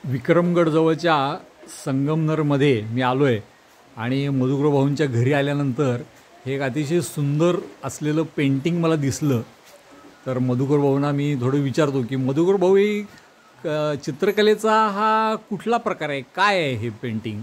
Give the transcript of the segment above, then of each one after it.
विक्रमगडजवळच्या संगमनरमध्ये मी आलो आहे आणि मधुकर भाऊंच्या घरी आल्यानंतर हे एक अतिशय सुंदर असलेलं पेंटिंग मला दिसलं. तर मधुकर भाऊंना मी थोडं विचारतो की मधुकर भाऊ ही चित्रकलेचा हा कुठला प्रकार आहे, काय आहे हे पेंटिंग?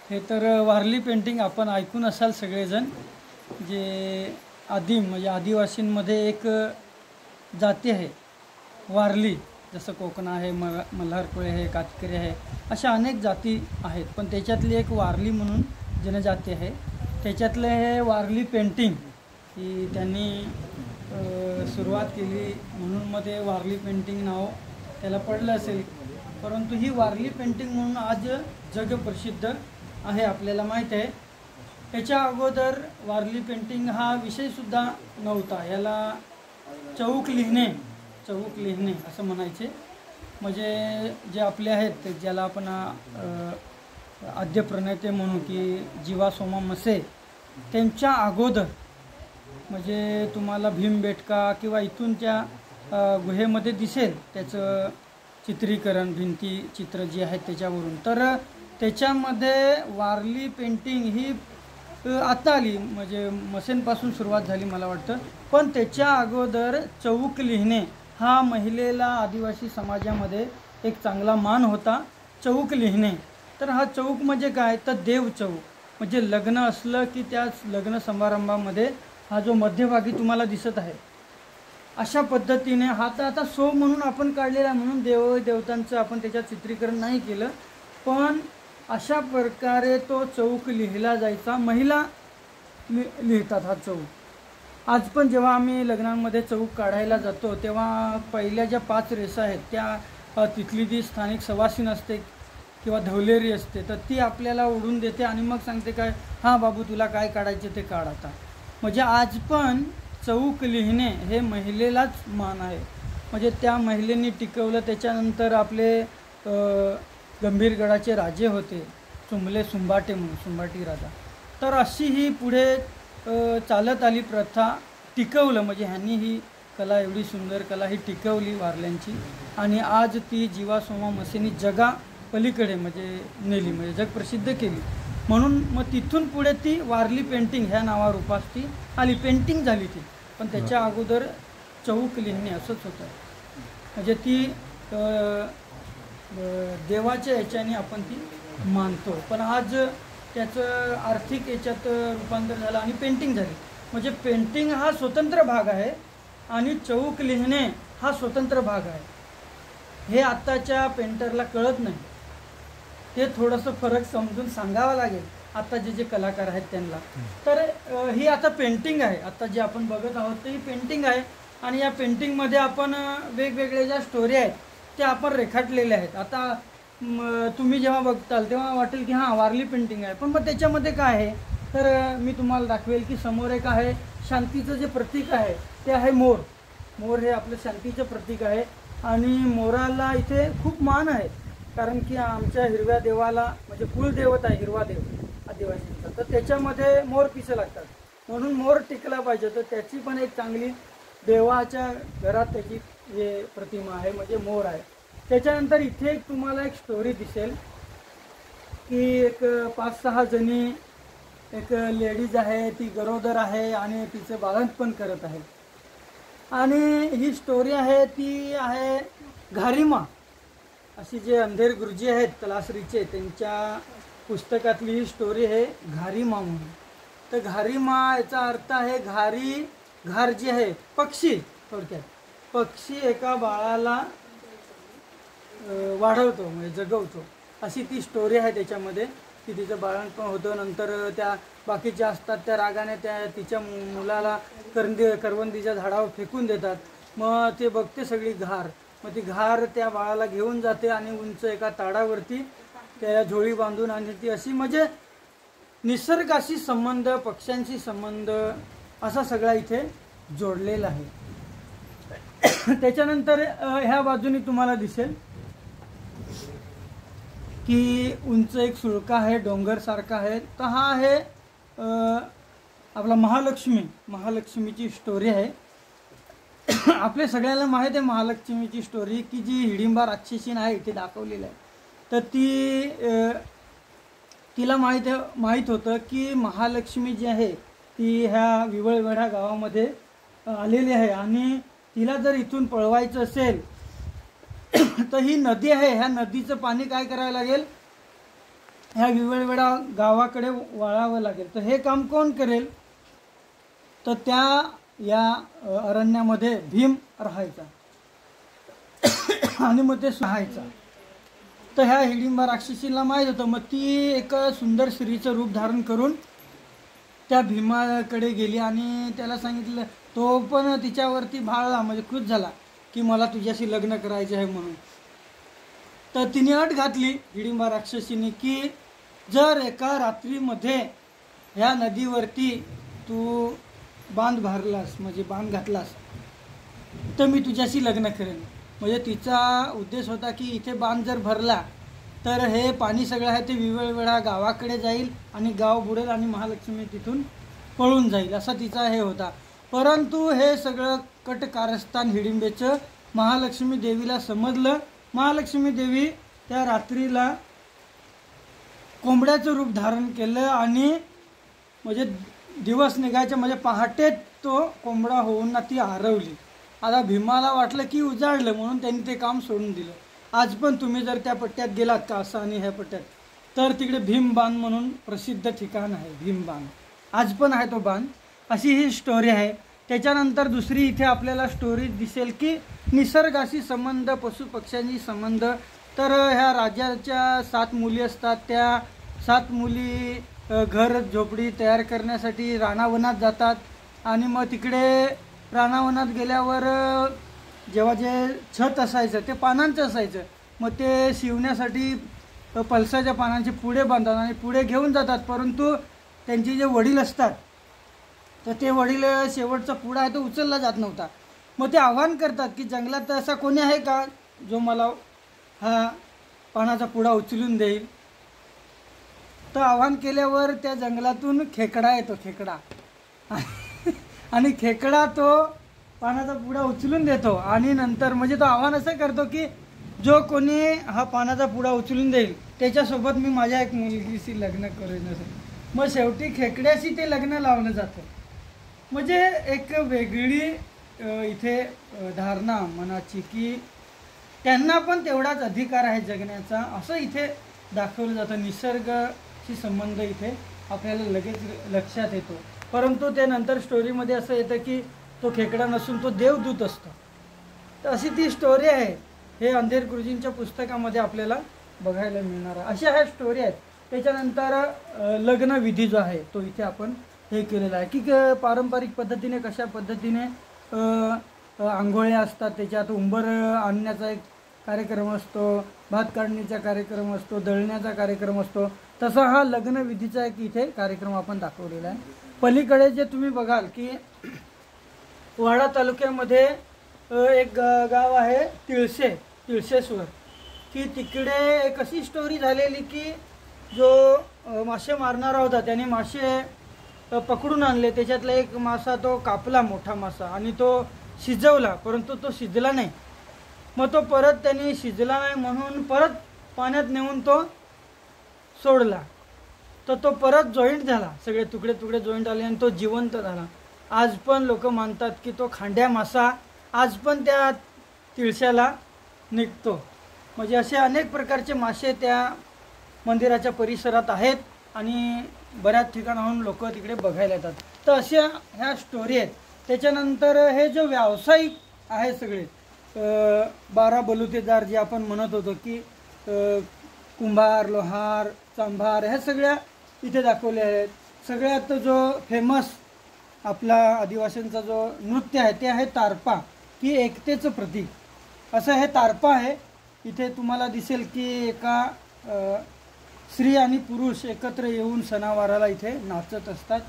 हे तर वारली पेंटिंग आपण ऐकून असाल सगळेजण. जे आदिम म्हणजे आदिवासींमध्ये एक जाती आहे वारली, जसं कोकण आहे, मल्हारकुळे आहे, कातकरी आहे, अशा अनेक जाती आहेत. पण त्याच्यातली एक वारली म्हणून जनजाती आहे. त्याच्यातलं हे वारली पेंटिंग ही त्यांनी सुरुवात केली म्हणून मध्ये वारली पेंटिंग नाव त्याला पडलं असेल. परंतु ही वारली पेंटिंग म्हणून आज जगप्रसिद्ध आहे, आपल्याला माहीत आहे. त्याच्या अगोदर वारली पेंटिंग हा विषयसुद्धा नव्हता. याला चौक लिहिणे असं म्हणायचे. म्हणजे जे आपले आहेत ज्याला आपण आद्यप्रणेते म्हणू की जीवा सोमा मसे, त्यांच्या अगोदर म्हणजे तुम्हाला भीमबेटका किंवा इथून त्या गुहेमध्ये दिसेल त्याचं चित्रीकरण, भिंती चित्र जी आहेत त्याच्यावरून. तर त्याच्यामध्ये वारली पेंटिंग ही आता आली, म्हणजे मसेंपासून सुरुवात झाली मला वाटतं. पण त्याच्या अगोदर चौक लिहिणे हा महिलेला आदिवासी समाजामध्ये एक चांगला मान होता, चौक लिहिणे. तर हा चौक म्हणजे काय, तर देव चौक. म्हणजे लग्न असलं की त्या लग्न समारंभामध्ये हा जो मध्यभागी तुम्हाला दिसत आहे अशा पद्धतीने हा तर आता सो म्हणून आपण काढलेला, म्हणून देवतांचं आपण त्याच्यात चित्रीकरण नाही केलं. पण अशा प्रकारे तो चौक लिहिला जायचा. महिला लिहितात हा चौक. आज पण जेव्हा आम्ही लग्नांमध्ये चौक काढायला जातो तेव्हा पहिल्या ज्या 5 रेषा आहेत त्या तिथली जी स्थानिक सवासीन असते किंवा धवलेरी असते तर ती आपल्याला ओढून देते आणि मग सांगते काय, हां बाबू तुला काय काढायचे ते काढ आता. म्हणजे आज पण चौक लिहिणे हे महिलेलाच मान आहे. म्हणजे त्या महिलेने टिकवलं. त्याच्यानंतर आपले गंभीरगडाचे राजे होते चुंबले सुंबाटे म्हणून, सुंबाटी राजा. तर अशी ही पुढे चालत आली प्रथा, टिकवलं. म्हणजे ह्यांनी ही कला, एवढी सुंदर कला ही टिकवली वारल्यांची आणि आज ती जीवा सोमा मसेनी जगा पलीकडे म्हणजे नेली, म्हणजे जगप्रसिद्ध केली. म्हणून मग तिथून पुढे ती वारली पेंटिंग ह्या नावारूपास ती आली, पेंटिंग झाली ती. पण त्याच्या अगोदर चौक लिहिणे असंच होतं. म्हणजे ती देवाच्या याच्याने आपण ती मानतो. पण आज त्याचं आर्थिक याच्यात रूपांतर झालं आणि पेंटिंग झाली. म्हणजे पेंटिंग हा स्वतंत्र भाग आहे आणि चौक लिहिणे हा स्वतंत्र भाग आहे. हे आत्ताच्या पेंटरला कळत नाही. हे थोडंसं फरक समजून सांगावं लागेल आता जे कलाकार आहेत त्यांना. तर ही आता पेंटिंग आहे, आता जे आपण बघत आहोत ते ही पेंटिंग आहे. आणि या पेंटिंगमध्ये आपण वेगवेगळ्या ज्या स्टोरी आहेत त्या आपण रेखाटलेल्या आहेत. आता तुम्ही जेव्हा बघताल तेव्हा वाटेल की हां वारली पेंटिंग आहे. पण मग त्याच्यामध्ये काय आहे तर मी तुम्हाला दाखवेल की समोर एक आहे शांतीचं जे प्रतीक आहे ते आहे मोर. मोर हे आपलं शांतीचं प्रतीक आहे आणि मोराला इथे खूप मान आहे. कारण की आमच्या हिरव्या देवाला म्हणजे कुलदेवत आहे हिरवा देव आदिवासींचा, तर त्याच्यामध्ये मोर पिसे लागतात. म्हणून मोर टिकला पाहिजे. तर त्याची पण एक चांगली देवाच्या घरात त्याची हे प्रतिमा आहे, म्हणजे मोर आहे. त्याच्यानंतर इथे एक तुम्हाला एक स्टोरी दिसेल की एक 5-6 जणी, एक लेडीज आहे, ती गरोदर आहे आणि तिचं बाळंतपण करत आहे. आणि ही स्टोरी आहे ती आहे घारीमा, अशी जे अंधेर गुरुजी आहेत तलासरीचे त्यांच्या पुस्तकातली ही स्टोरी आहे घारीमा म्हणून. तर घारीमा याचा अर्थ आहे घारी, घार जी आहे पक्षी, थोडक्यात पक्षी एका बाळाला वाढवतो म्हणजे जगवतो, अशी ती स्टोरी आहे त्याच्यामध्ये. की तिचं बाळंतपण होतं, नंतर त्या बाकीच्या असतात त्या रागाने त्या तिच्या मुलाला करवंदीच्या झाडावर फेकून देतात. मग ते बघते सगळी घार, मग ती घार त्या बाळाला घेऊन जाते आणि उंच एका ताडावरती त्या झोळी बांधून आणि ती अशी म्हणजे निसर्गाशी संबंध, पक्ष्यांशी संबंध असा सगळा इथे जोडलेला आहे. त्याच्यानंतर ह्या बाजूनी तुम्हाला दिसेल की उंच एक सुळका आहे, डोंगर सारखा आहे. तर हा आहे आपला महालक्ष्मीची स्टोरी आहे. आपल्या सगळ्यांना माहीत आहे महालक्ष्मीची स्टोरी, की जी हिडिंबा राक्षसीन आहे इथे दाखवलेलं आहे. तर तिला माहीत होतं की महालक्ष्मी जी आहे ती ह्या विवळवेढा गावामध्ये आलेली आहे आणि तिला जर इथून पळवायचं असेल तर ही नदी आहे, ह्या नदीचं पाणी काय करावं लागेल, ह्या विवळवेढा गावाकडे वळावं लागेल. तर हे काम कोण करेल, तर या अरण्यामध्ये भीम राहायचा आणि मग ते राहायचा. तर ह्या हिडिंबा राक्षसीला माहीत होतं. मग ती एक सुंदर स्त्रीचं रूप धारण करून त्या भीमाकडे गेली आणि त्याला सांगितलं. तो पण तिच्यावरती भाळला, म्हणजे खुश झाला की मला तुझ्याशी लग्न करायचे आहे म्हणून. तर तिने अट घातली हिडिंबा राक्षसीने की जर एका रात्रीमध्ये ह्या नदीवरती तू बांध भरलास, म्हणजे बांध घातलास, तर मी तुझ्याशी लग्न करेन. म्हणजे तिचा उद्देश होता की इथे बांध जर भरला तर हे पाणी सगळं आहे ते विवळवेढा गावाकडे जाईल आणि गाव बुडेल आणि महालक्ष्मी तिथून पळून जाईल, असा तिचा हे होता. परंतु हे सगळं कट कारस्थान हिडिंबेचं महालक्ष्मी देवीला समजलं. महालक्ष्मी देवी त्या रात्रीला कोंबड्याचं रूप धारण केलं आणि म्हणजे दिवस निघायच्या म्हणजे पहाटे तो कोंबडा होऊन ना ती हरवली. आता भीमाला वाटलं की उजाडलं म्हणून त्यांनी ते काम सोडून दिलं. आज पण तुम्ही जर त्या पट्ट्यात गेलात कासा आणि ह्या पट्ट्यात तर तिकडे भीमबान म्हणून प्रसिद्ध ठिकाण आहे, भीमबान आज पण आहे तो बाण. अशी ही स्टोरी आहे. त्याच्यानंतर दुसरी इथे आपल्याला स्टोरी दिसेल की निसर्गाशी संबंध, पशुपक्ष्यांशी संबंध. तर ह्या राजाच्या 7 मुली असतात, त्या 7 मुली घर झोपडी तयार करण्यासाठी रानावनात जातात आणि मग तिकडे रानावनात गेल्यावर जेव्हा जे छत असायचं ते पानांचं असायचं, मग ते शिवण्यासाठी पलसाच्या पानांचे पुढे बांधतात आणि पुढे घेऊन जातात. परंतु त्यांचे जे वडील असतात तर ते वडील शेवटचा पुढा आहे तो उचलला जात नव्हता. मग ते आव्हान करतात की जंगलात असा कोणी आहे का जो मला हा पानाचा पुडा उचलून देईल. तर आव्हान केल्यावर त्या जंगलातून खेकडा येतो, खेकडा आणि खेकडा तो पानाचा पुडा उचलून देतो आणि नंतर म्हणजे तो आव्हान असं करतो की जो कोणी हा पानाचा पुडा उचलून देईल त्याच्यासोबत मी माझ्या एक मुलगीशी लग्न करेन असेल. मग शेवटी खेकड्याशी ते लग्न लावलं जातं. म्हणजे एक वेगळी इथे धारणा मनाची की त्यांना पण तेवढाच अधिकार आहे जगण्याचा, असं इथे दाखवलं जातं. निसर्गाशी संबंध इथे आपल्याला लगेच लक्षात येतो. परंतु त्यानंतर स्टोरीमध्ये असं येतं की तो खेकडा नसून तो देवदूत असतो. तर अशी ती स्टोरी आहे. हे अंधेर गुरुजींच्या पुस्तकामध्ये आपल्याला बघायला मिळणार आहे. अशा ह्या स्टोरी आहेत. त्याच्यानंतर लग्नविधी जो आहे तो इथे आपण हे केलेला आहे की पारंपरिक पद्धतीने कशा पद्धतीने आंघोळ्या असतात, त्याच्यात उंबर आणण्याचा एक कार्यक्रम असतो, भात काढणीचा कार्यक्रम असतो, दळण्याचा कार्यक्रम असतो. तसा हा लग्नविधीचा एक इथे कार्यक्रम आपण दाखवलेला आहे. पलीकडे जे तुम्ही बघाल की वाडा तालुक्यामध्ये एक गाव आहे तिळशेश्वर, की तिकडे एक अशी स्टोरी झालेली की जो मासे मारणारा होता त्याने मासे पकडून आणले. त्याच्यातला एक मासा तो कापला, मोठा मासा, आणि तो शिजवला, परंतु तो शिजला नाही. मग तो परत त्यांनी शिजला नाही म्हणून परत पाण्यात नेऊन तो सोडला. तर तो परत जॉईंट झाला, सगळे तुकडे तुकडे जॉईंट आले आणि तो जिवंत झाला. आज पण लोक मानतात की तो खांड्या मासा आज पण त्या तिळशाला निघतो. म्हणजे असे अनेक प्रकारचे मासे त्या मंदिराच्या परिसरात आहेत आणि बऱ्याच ठिकाणाहून लोक तिकडे बघायला येतात. तर अशा ह्या स्टोरी आहेत. त्याच्यानंतर हे जो व्यावसायिक आहे सगळे 12 बलुतेदार जे आपण म्हणत होतो की कुंभार, लोहार, चांभार, ह्या सगळ्या इथे दाखवले आहेत. सगळ्यात जो फेमस आपला आदिवासींचा जो नृत्य आहे ते आहे तारपा, की एकतेचं प्रतीक. असं हे तारपा आहे. इथे तुम्हाला दिसेल की एका स्त्री आणि पुरुष एकत्र येऊन सणावाराला इथे नाचत असतात.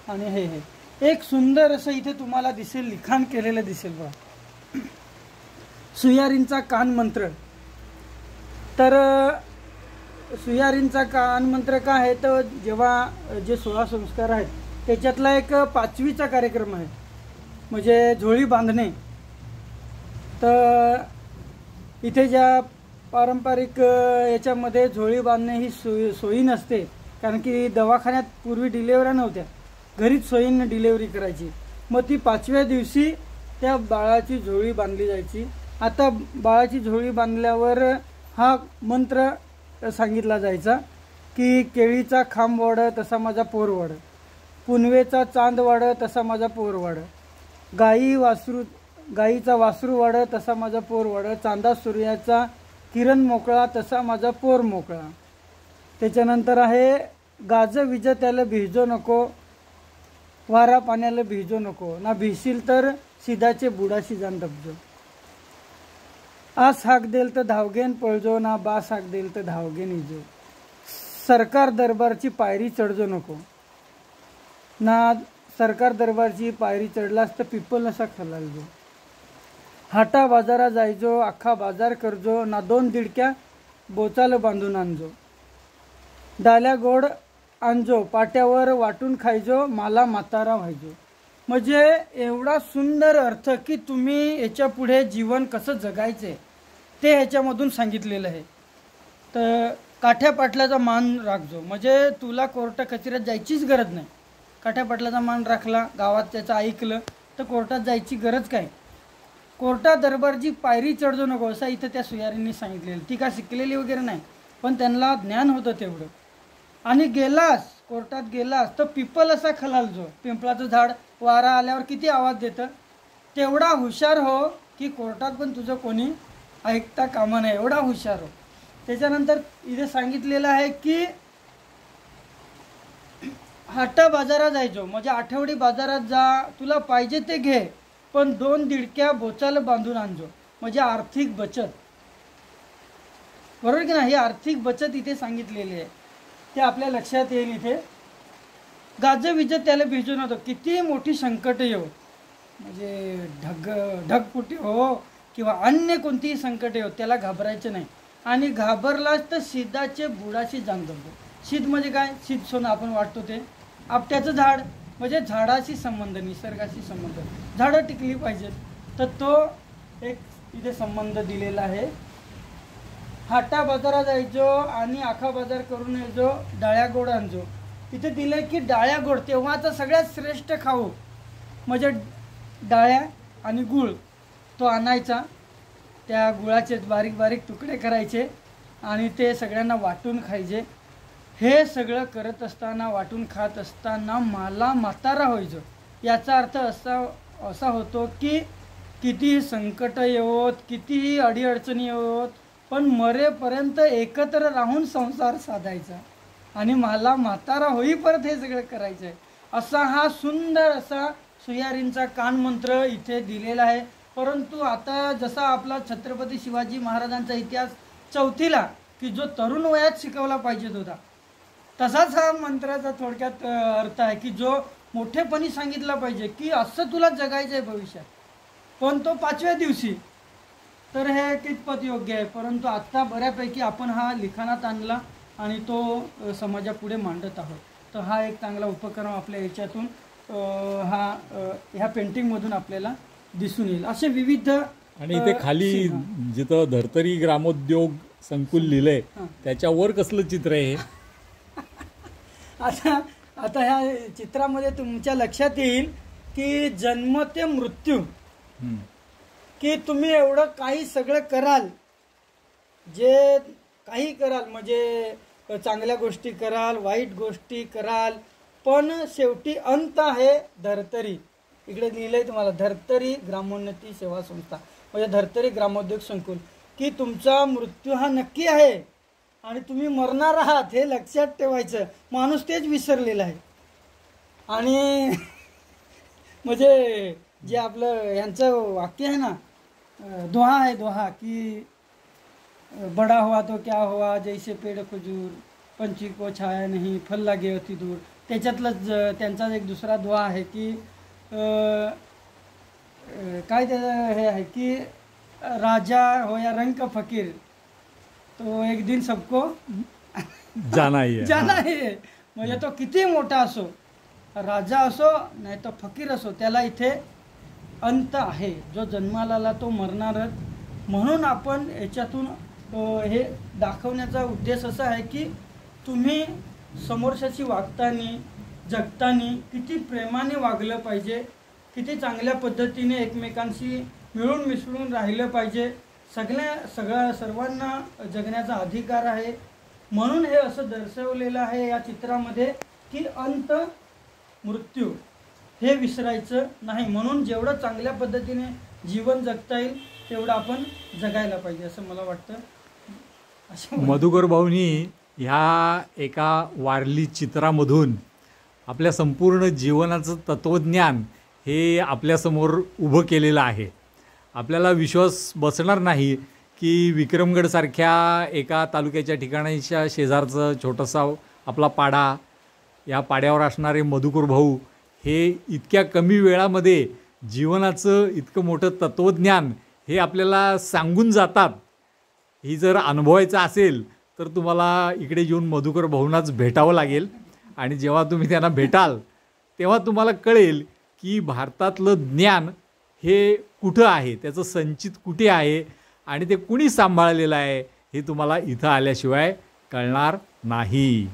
आणि हे एक सुंदर असं इथे तुम्हाला दिसेल, लिखाण केलेलं दिसेल बघा, सुयारींचा कान मंत्र. तर सुयारींचा कान मंत्र काय आहे, तर जेव्हा जे 16 संस्कार आहेत त्याच्यातला एक 5वीचा कार्यक्रम आहे, म्हणजे झोळी बांधणे. तर इथे ज्या पारंपरिक याच्यामध्ये झोळी बांधणे ही सोयी नसते, कारण की दवाखान्यात पूर्वी डिलेवऱ्या नव्हत्या, घरीच सोयीनं डिलेवरी करायची. मग ती 5व्या दिवशी त्या बाळाची झोळी बांधली जायची. आता बाळाची झोळी बांधल्यावर हा मंत्र सांगितला जायचा की केळीचा खांब वाढ तसा माझा पोर वाढ, पुनवेचा चांद वाढ तसा माझा पोर वाढ, गाईचा वासरू वाढ तसा माझा पोर वाढ, चांदा सूर्याचा किरण मोकळा तसा माझा पोर मोकळा. त्याच्यानंतर आहे गाज विज त्याला भिजो नको, वारा पाण्याला भिजो नको, ना भिशील तर सिधाचे बुडाशी जाण दबजो, आस हाक देल तर धावगेन पळजो, ना बास हाक देल तर धावगेन इजो, सरकार दरबारची पायरी चढजो नको, ना सरकार दरबारची पायरी चढलास तर पिपल नसा खलालजो, हाटा बाजारा जायजो अख्खा बाजार करजो, ना 2 दिडक्या बोचाल बांधून आणजो, डाल्या गोड आणजो पाट्यावर वाटून खायजो, मला म्हातारा व्हायजो. म्हणजे एवढा सुंदर अर्थ की तुम्ही याच्या पुढे जीवन कसं जगायचे ते ह्याच्यामधून सांगितलेलं आहे. तर काठ्या पाटलाचा मान राखजो, म्हणजे तुला कोर्ट कचेऱ्यात जायचीच गरज नाही. काठ्या पाटलाचा मान राखला, गावात त्याचं ऐकलं तर कोर्टात जायची गरज काय. कोर्टात दरबारची पायरी चढजो नको असं इथं त्या सुयारींनी सांगितलेलं. ती का शिकलेली वगैरे नाही, पण त्यांना ज्ञान होतं तेवढं. आणि गेलास कोर्टात गेलास तर पिपल असा खलालजो, पिंपळाचं झाड वारा आल्यावर किती आवाज देतं, तेवढा हुशार हो की कोर्टात पण तुझं कोणी ऐकता कामा नाही, एवढा हुशार हो. त्याच्यानंतर इथे सांगितलेलं आहे की हाटा बाजारात जायचो, म्हणजे आठवडी बाजारात जा, तुला पाहिजे ते घे, पण 2 दिडक्या बोचाला बांधून आणजो, म्हणजे आर्थिक बचत. बरोबर की नाही, ही आर्थिक बचत इथे सांगितलेली आहे, ते आपल्या लक्षात येईल. इथे गाज विज त्याला भिजू नव्हतं, किती मोठी संकट येऊ, म्हणजे ढगफुटी हो किंवा अन्य कोणतीही संकट येऊ, त्याला घाबरायचं नाही. आणि घाबरलाच तर सिधाचे बुडाशी जाण दबजो. शीत म्हणजे काय, शीत सोनं आपण वाटतो ते. आपट्याचं झाड म्हणजे झाडाशी संबंध, निसर्गाशी संबंध, झाडं टिकली पाहिजेत, तर तो एक इथे संबंध दिलेला आहे. हाटा बाजारात जायचो आणि आखा बाजार करून यायचो, डाळ्या गोड आणजो. इथे दिले की डाळ्या गोड तेव्हाचा सगळ्यात श्रेष्ठ खाऊ म्हणजे डाळ्या आणि गूळ तो आणायचा, त्या गुळाचे बारीक बारीक तुकडे करायचे आणि ते सगळ्यांना वाटून खायचे. हे सगळं करत असताना, वाटून खात असताना मला म्हातारा व्हायचं. याचा अर्थ असा होतो की कितीही संकट येवोत, कितीही अडीअडचणी येवोत, पण मरेपर्यंत एकत्र राहून संसार साधायचा आणि मला म्हातारा होईपर्यंत हे सगळं करायचं आहे, असा हा सुंदर असा सुयारींचा कानमंत्र इथे दिलेला आहे. परंतु आता जसा आपला छत्रपती शिवाजी महाराजांचा इतिहास 4थीला की जो तरुण वयात शिकवला पाहिजे होता, तसाच हा मंत्राचा थोडक्यात अर्थ आहे की जो मोठेपणी सांगितला पाहिजे की असं तुला जगायचं आहे भविष्यात, पण तो 5व्या दिवशी. तर हे कितपत योग्य आहे, परंतु आत्ता बऱ्यापैकी आपण हा लिखाणात आणला आणि तो समाजापुढे मांडत आहोत. तर हा एक चांगला उपक्रम आपल्या याच्यातून ह्या पेंटिंगमधून आपल्याला दिसून येईल. असे विविध आणि इथे खाली जिथं धर्तरी ग्रामोद्योग संकुल लिहिलंय त्याच्यावर कसलं चित्र आहे आता ह्या चित्रामध्ये तुमच्या लक्षात येईल की जन्म ते मृत्यू, की तुम्ही एवढं काही सगळं कराल, जे काही कराल, म्हणजे चांगल्या गोष्टी कराल, वाईट गोष्टी कराल, पण शेवटी अंत आहे धर्तरी. इकडे लिहिलंय तुम्हाला धर्तरी ग्रामोन्नती सेवा संस्था म्हणजे धर्तरी ग्रामोद्योग संकुल, की तुमचा मृत्यू हा नक्की आहे आणि तुम्ही मरणार आहात हे लक्षात ठेवायचं. माणूस तेच विसरलेला आहे. आणि म्हणजे जे आपलं यांचं वाक्य आहे ना, दोहा आहे, दोहा की बड़ा हुआ तो क्या हुआ जैसे पेड़ खजूर, पंछी को छाया नहीं फल लागे अति दूर. त्याच्यातलंच त्यांचा एक दुसरा दोहा आहे की काय त्याचं हे आहे की राजा हो या रंग का फकीर तो एक दिन सबको जाना है. म्हणजे तो किती मोठा असो, राजा असो नाही तर फकीर असो, त्याला इथे अंत आहे, जो जन्माला आला तो मरणारच. म्हणून आपण याच्यातून हे दाखवण्याचा उद्देश असा आहे की तुम्ही समोरच्याशी वागताना जगताना किती प्रेमाने वागलं पाहिजे, किती चांगल्या पद्धतीने एकमेकांशी मिळून मिसळून राहिलं पाहिजे. सर्वांना जगण्याचा अधिकार आहे. म्हणून हे असं दर्शवलेलं आहे या चित्रामध्ये की अंत मृत्यू हे विसरायचं नाही. म्हणून जेवढं चांगल्या पद्धतीने जीवन जगता येईल तेवढं आपण जगायला पाहिजे असं मला वाटतं. मधुकर भाऊनी ह्या एका वारली चित्रामधून आपल्या संपूर्ण जीवनाचं तत्त्वज्ञान हे आपल्यासमोर उभं केलेलं आहे. आपल्याला विश्वास बसणार नाही की विक्रमगडसारख्या एका तालुक्याच्या ठिकाणाच्या शेजारचं छोटासा आपला पाडा, या पाड्यावर असणारे मधुकर भाऊ हे इतक्या कमी वेळामध्ये जीवनाचं इतकं मोठं तत्त्वज्ञान हे आपल्याला सांगून जातात. ही जर अनुभवायचं असेल तर तुम्हाला इकडे येऊन मधुकर भाऊंनाच भेटावं लागेल. आणि जेव्हा तुम्ही त्यांना भेटाल तेव्हा तुम्हाला कळेल की भारतातलं ज्ञान हे कुठं आहे, त्याचं संचित कुठे आहे आणि ते कुणी सांभाळलेलं आहे हे तुम्हाला इथं आल्याशिवाय कळणार नाही.